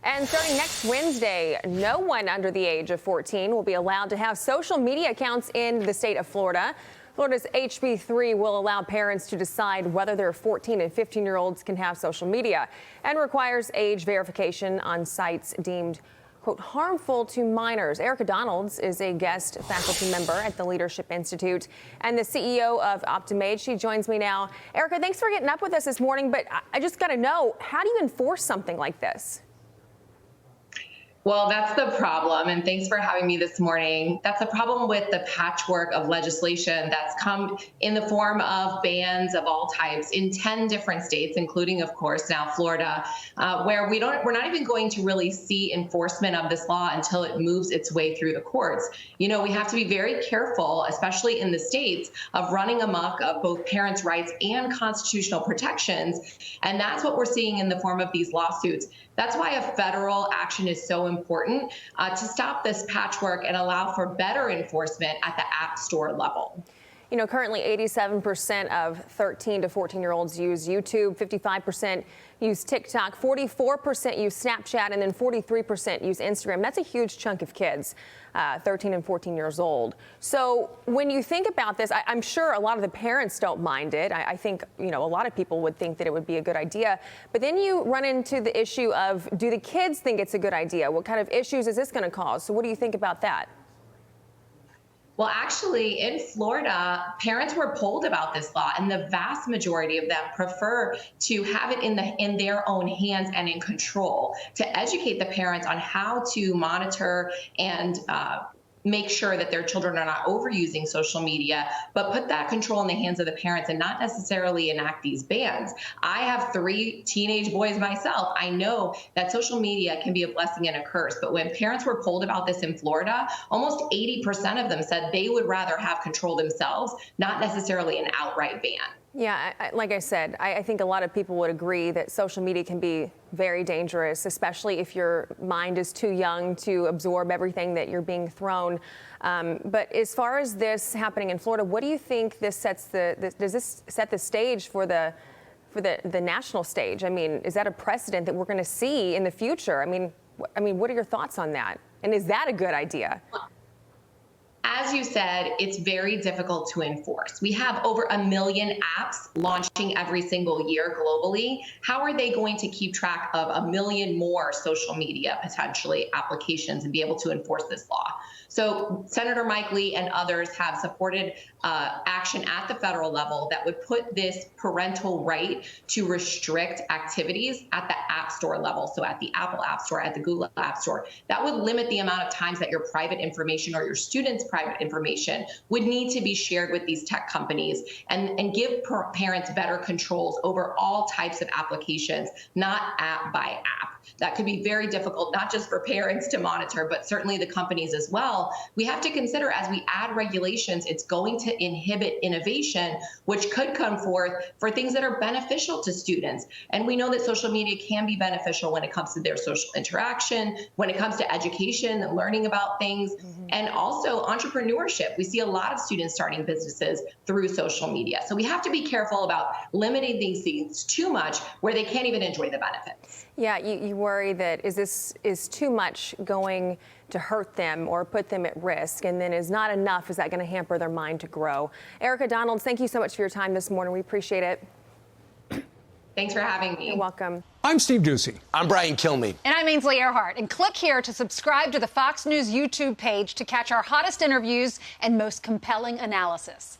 And starting next Wednesday, no one under the age of 14 will be allowed to have social media accounts in the state of Florida. Florida's HB 3 will allow parents to decide whether their 14 and 15-year-olds can have social media and requires age verification on sites deemed, quote, harmful to minors. Erica Donalds is a guest faculty member at the Leadership Institute and the CEO of Optimage. She joins me now. Erica, thanks for getting up with us this morning, but I just got to know, how do you enforce something like this? Well, that's the problem, and thanks for having me this morning. That's the problem with the patchwork of legislation that's come in the form of bans of all types in 10 different states, including, of course, now Florida, where we're not even going to really see enforcement of this law until it moves its way through the courts. You know, we have to be very careful, especially in the states, of running amok of both parents' rights and constitutional protections, and that's what we're seeing in the form of these lawsuits. That's why a federal action is so important to stop this patchwork and allow for better enforcement at the App Store level. You know, currently 87% of 13 to 14-year-olds use YouTube, 55% use TikTok, 44% use Snapchat, and then 43% use Instagram. That's a huge chunk of kids, 13 and 14 years old. So when you think about this, I'm sure a lot of the parents don't mind it. I think, you know, a lot of people would think that it would be a good idea. But then you run into the issue of, do the kids think it's a good idea? What kind of issues is this going to cause? So what do you think about that? Well, actually, in Florida, parents were polled about this law, and the vast majority of them prefer to have it in their own hands and in control, to educate the parents on how to monitor and make sure that their children are not overusing social media, but put that control in the hands of the parents and not necessarily enact these bans. I have 3 teenage boys myself. I know that social media can be a blessing and a curse, but when parents were polled about this in Florida, almost 80% of them said they would rather have control themselves, not necessarily an outright ban. Yeah, like I said, I think a lot of people would agree that social media can be very dangerous, especially if your mind is too young to absorb everything that you're being thrown. But as far as this happening in Florida, what do you think this sets does this set the stage for the national stage? I mean, is that a precedent that we're going to see in the future? I mean, what are your thoughts on that? And is that a good idea? As you said, it's very difficult to enforce. We have over 1 million apps launching every single year globally. How are they going to keep track of 1 million more social media, potentially, applications and be able to enforce this law? So Senator Mike Lee and others have supported action at the federal level that would put this parental right to restrict activities at the App Store level. So at the Apple App Store, at the Google App Store, that would limit the amount of times that your private information or your students' private information would need to be shared with these tech companies, and give parents better controls over all types of applications, not app by app. That could be very difficult, not just for parents to monitor, but certainly the companies as well. We have to consider, as we add regulations, it's going to inhibit innovation, which could come forth for things that are beneficial to students. And we know that social media can be beneficial when it comes to their social interaction, when it comes to education and learning about things, and also entrepreneurship. We see a lot of students starting businesses through social media. So we have to be careful about limiting these things too much where they can't even enjoy the benefits. Yeah, you worry that is too much going to hurt them or put them at risk, and then is not enough, is that going to hamper their mind to grow? Erica Donalds, thank you so much for your time this morning. We appreciate it. Thanks for having me. You're welcome. I'm Steve Ducey. I'm Brian Kilmeade. And I'm Ainsley Earhart. And click here to subscribe to the Fox News YouTube page to catch our hottest interviews and most compelling analysis.